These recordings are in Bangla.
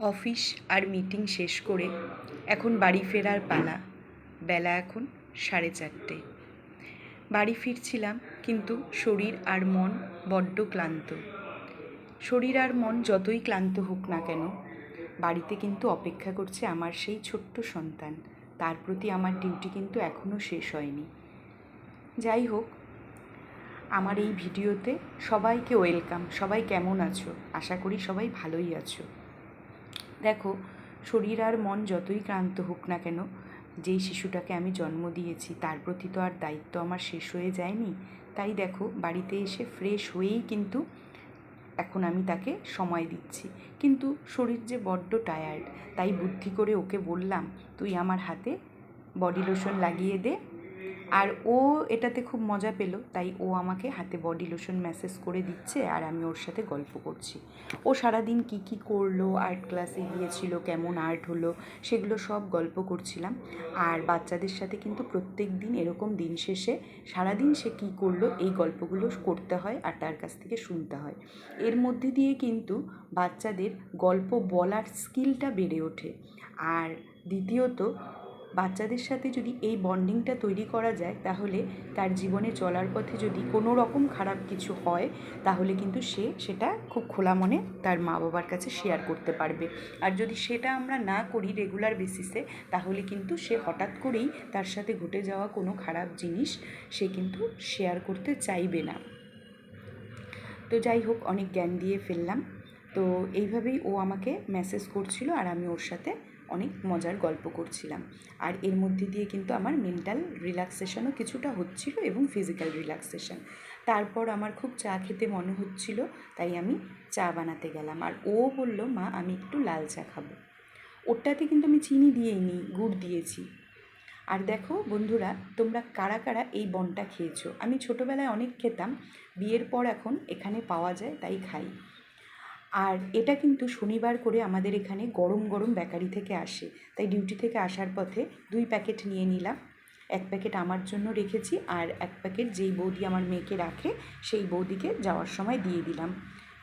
অফিস আর মিটিং শেষ করে এখন বাড়ি ফেরার পালা। বেলা এখন 4:30। বাড়ি ফিরছিলাম, কিন্তু শরীর আর মন বড্ড ক্লান্ত। শরীর আর মন যতই ক্লান্ত হোক না কেন, বাড়িতে কিন্তু অপেক্ষা করছে আমার সেই ছোট্ট সন্তান। তার প্রতি আমার ডিউটি কিন্তু এখনও শেষ হয়নি। যাই হোক, আমার এই ভিডিওতে সবাইকে ওয়েলকাম। সবাই কেমন আছো? আশা করি সবাই ভালোই আছো। দেখো, শরীর আর মন যতই ক্লান্ত হোক না কেন, যেই শিশুটাকে আমি জন্ম দিয়েছি তার প্রতি তো আর দায়িত্ব আমার শেষ হয়ে যায়নি। তাই দেখো, বাড়িতে এসে ফ্রেশ হয়েই কিন্তু এখন আমি তাকে সময় দিচ্ছি। কিন্তু শরীর যে বড্ড টায়ার্ড, তাই বুদ্ধি করে ওকে বললাম, তুই আমার হাতে বডি লোশন লাগিয়ে দে। আর ও এটাতে খুব মজা পেল, তাই ও আমাকে হাতে বডি লোশন ম্যাসেজ করে দিচ্ছে আর আমি ওর সাথে গল্প করছি। ও সারাদিন কী কী করলো, আর্ট ক্লাসে গিয়েছিল, কেমন আর্ট হলো, সেগুলো সব গল্প করছিলাম। আর বাচ্চাদের সাথে কিন্তু প্রত্যেক দিন এরকম দিন শেষে সারাদিন সে কী করলো এই গল্পগুলো করতে হয় আর তার কাছ থেকে শুনতে হয়। এর মধ্যে দিয়ে কিন্তু বাচ্চাদের গল্প বলার স্কিলটা বেড়ে ওঠে। আর দ্বিতীয়ত, বাচ্চাদের সাথে যদি এই বন্ডিংটা তৈরি করা যায়, তাহলে তার জীবনে চলার পথে যদি কোনো রকম খারাপ কিছু হয়, তাহলে কিন্তু সে সেটা খুব খোলা মনে তার মা বাবার কাছে শেয়ার করতে পারবে। আর যদি সেটা আমরা না করি রেগুলার বেসিসে, তাহলে কিন্তু সে হঠাৎ করেই তার সাথে ঘটে যাওয়া কোনো খারাপ জিনিস সে কিন্তু শেয়ার করতে চাইবে না। তো যাই হোক, অনেক জ্ঞান দিয়ে ফেললাম। তো এইভাবেই ও আমাকে মেসেজ করছিল আর আমি ওর সাথে অনেক মজার গল্প করছিলাম। আর এর মধ্যে দিয়ে কিন্তু আমার মেন্টাল রিল্যাক্সেশনও কিছুটা হচ্ছিল এবং ফিজিক্যাল রিল্যাক্সেশন। তারপর আমার খুব চা খেতে মনে হচ্ছিল, তাই আমি চা বানাতে গেলাম। আর ও বলল, মা আমি একটু লাল চা খাবো। ওটাতে কিন্তু আমি চিনি দিইনি, গুড় দিয়েছি। আর দেখো বন্ধুরা, তোমরা কারা কারা এই বনটা খেয়েছো? আমি ছোটোবেলায় অনেক খেতাম, বিয়ের পর এখন এখানে পাওয়া যায় তাই খাই। আর এটা কিন্তু শনিবার করে আমাদের এখানে গরম গরম বেকারি থেকে আসে, তাই ডিউটি থেকে আসার পথে 2 প্যাকেট নিয়ে নিলাম। 1 প্যাকেট আমার জন্য রেখেছি, আর 1 প্যাকেট যেই বৌদি আমার মেয়েকে রাখে সেই বৌদিকে যাওয়ার সময় দিয়ে দিলাম।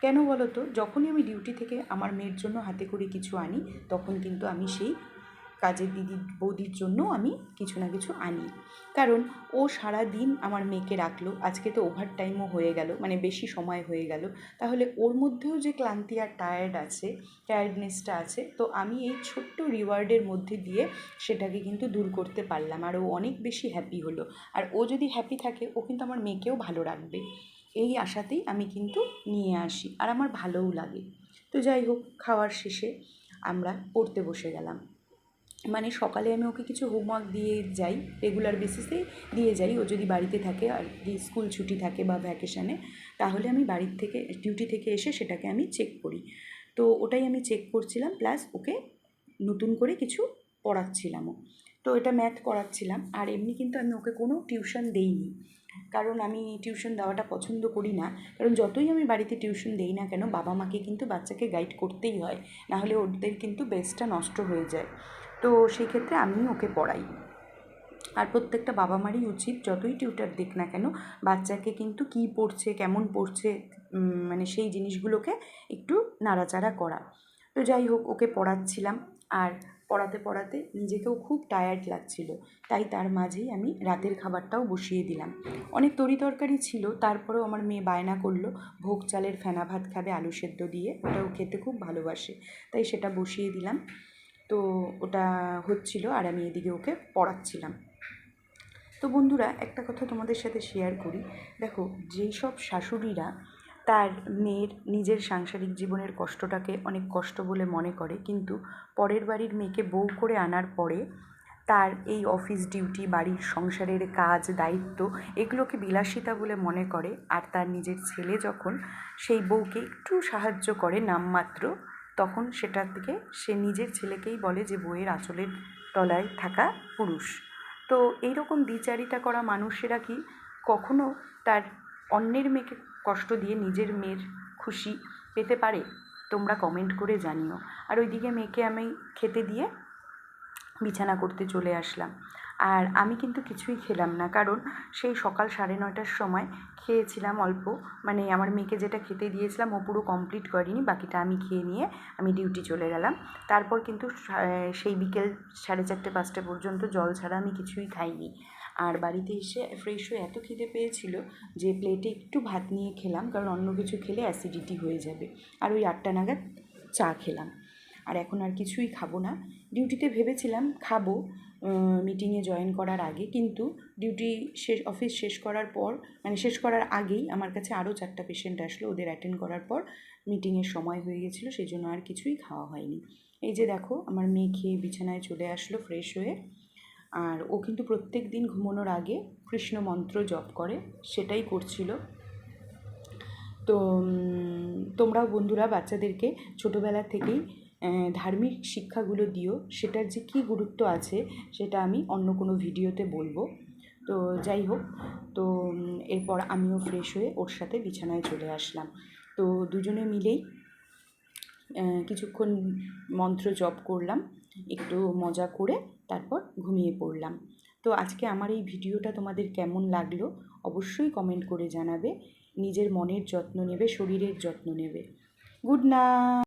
কেন বলো তো, যখনই আমি ডিউটি থেকে আমার মেয়ের জন্য হাতে করে কিছু আনি, তখন কিন্তু আমি সেই কাজের বৌদির জন্য আমি কিছু না কিছু আনি। কারণ ও সারা দিন আমার মেয়েকে রাখলো, আজকে তো ওভার টাইমও হয়ে গেল, মানে বেশি সময় হয়ে গেল, তাহলে ওর মধ্যেও যে ক্লান্তি আর টায়ার্ডনেসটা আছে, তো আমি এই ছোট্ট রিওয়ার্ডের মধ্যে দিয়ে সেটাকে কিন্তু দূর করতে পারলাম। আর ও অনেক বেশি হ্যাপি হলো। আর ও যদি হ্যাপি থাকে, ও কিন্তু আমার মেয়েকেও ভালো রাখবে, এই আশাতেই আমি কিন্তু নিয়ে আসি, আর আমার ভালোও লাগে। তো যাই হোক, খাওয়ার শেষে আমরা পড়তে বসে গেলাম। মানে সকালে আমি ওকে কিছু হোমওয়ার্ক দিয়ে যাই, রেগুলার বেসিসে দিয়ে যাই। ও যদি বাড়িতে থাকে আর স্কুল ছুটি থাকে বা ভ্যাকেশানে, তাহলে আমি বাড়ির থেকে ডিউটি থেকে এসে সেটাকে আমি চেক করি। তো ওটাই আমি চেক করছিলাম, প্লাস ওকে নতুন করে কিছু পড়াচ্ছিলামও। তো এটা ম্যাথ করাচ্ছিলাম। আর এমনি কিন্তু আমি ওকে কোনো টিউশন দেইনি, কারণ আমি টিউশন দেওয়াটা পছন্দ করি না। কারণ যতই আমি বাড়িতে টিউশন দেই না কেন, বাবা মাকে কিন্তু বাচ্চাকে গাইড করতেই হয়, নাহলে ওদের কিন্তু বেসটা নষ্ট হয়ে যায়। তো সেই ক্ষেত্রে আমি ওকে পড়াই। আর প্রত্যেকটা বাবা মারই উচিত, যতই টিউটার দেখ না কেন, বাচ্চাকে কিন্তু কী পড়ছে, কেমন পড়ছে, মানে সেই জিনিসগুলোকে একটু নাড়াচাড়া করা। তো যাই হোক, ওকে পড়াচ্ছিলাম। আর পড়াতে পড়াতে নিজেকেও খুব টায়ার্ড লাগছিল, তাই তার মাঝেই আমি রাতের খাবারটাও বসিয়ে দিলাম। অনেক তরিতরকারি ছিল, তারপরেও আমার মেয়ে বায়না করলো ভোগ চালের ফেনা ভাত খাবে আলু সেদ্ধ দিয়ে, ওটাও খেতে খুব ভালোবাসে, তাই সেটা বসিয়ে দিলাম। তো ওটা হচ্ছিল আর আমি এদিকে ওকে পড়াচ্ছিলাম। তো বন্ধুরা, একটা কথা তোমাদের সাথে শেয়ার করি। দেখো, যেই সব শাশুড়িরা তার মেয়ের নিজের সাংসারিক জীবনের কষ্টটাকে অনেক কষ্ট বলে মনে করে, কিন্তু পরের বাড়ির মেয়েকে বউ করে আনার পরে তার এই অফিস ডিউটি, বাড়ির সংসারের কাজ, দায়িত্ব, এগুলোকে বিলাসিতা বলে মনে করে, আর তার নিজের ছেলে যখন সেই বউকে একটু সাহায্য করে নামমাত্র, তখন সেটা থেকে সে নিজের ছেলেকেই বলে যে বউয়ের আঁচলের তলায় থাকা পুরুষ। তো এইরকম দ্বিচারিতা করা মানুষেরা কি কখনো তার অন্যের মেয়েকে কষ্ট দিয়ে নিজের মেয়ের খুশি পেতে পারে? তোমরা কমেন্ট করে জানিও। আর ওইদিকে মেয়েকে আমি খেতে দিয়ে বিছানা করতে চলে আসলাম। আর আমি কিন্তু কিছুই খেলাম না, কারণ সেই সকাল 9:30টার সময় খেয়েছিলাম অল্প, মানে আমার মেয়েকে যেটা খেতে দিয়েছিলাম ও পুরো কমপ্লিট করেনি, বাকিটা আমি খেয়ে নিয়ে আমি ডিউটি চলে গেলাম। তারপর কিন্তু সেই বিকেল 4:30-5টা পর্যন্ত জল ছাড়া আমি কিছুই খাইনি। আর বাড়িতে এসে ফ্রেশ হয়ে এত খিদে পেয়েছিল যে প্লেটে একটু ভাত নিয়ে খেলাম, কারণ অন্য কিছু খেলে অ্যাসিডিটি হয়ে যাবে। আর ওই 8টা নাগাদ চা খেলাম। আর এখন আর কিছুই খাবো না। ডিউটিতে ভেবেছিলাম খাবো মিটিংয়ে জয়েন করার আগে, কিন্তু ডিউটি শেষ, অফিস শেষ করার পর, মানে শেষ করার আগেই আমার কাছে আরও 4টা পেশেন্ট আসলো। ওদের অ্যাটেন্ড করার পর মিটিংয়ের সময় হয়ে গেছিলো, সেই জন্য আর কিছুই খাওয়া হয়নি। এই যে দেখো, আমার মেয়ে খেয়ে বিছানায় চলে আসলো ফ্রেশ হয়ে। আর ও কিন্তু প্রত্যেক দিন ঘুমানোর আগে কৃষ্ণ মন্ত্র জপ করে, সেটাই করছিল। তো তোমরাও বন্ধুরা বাচ্চাদেরকে ছোটোবেলা থেকেই ধার্মিক শিক্ষাগুলো দিও। সেটার যে কী গুরুত্ব আছে সেটা আমি অন্য কোনো ভিডিওতে বলবো। তো যাই হোক, তো এরপর আমিও ফ্রেশ হয়ে ওর সাথে বিছানায় চলে আসলাম। তো দুজনে মিলেই কিছুক্ষণ মন্ত্র জপ করলাম, একটু মজা করে তারপর ঘুমিয়ে পড়লাম। তো আজকে আমার এই ভিডিওটা তোমাদের কেমন লাগলো অবশ্যই কমেন্ট করে জানাবে। নিজের মনের যত্ন নেবে, শরীরের যত্ন নেবে। Good night.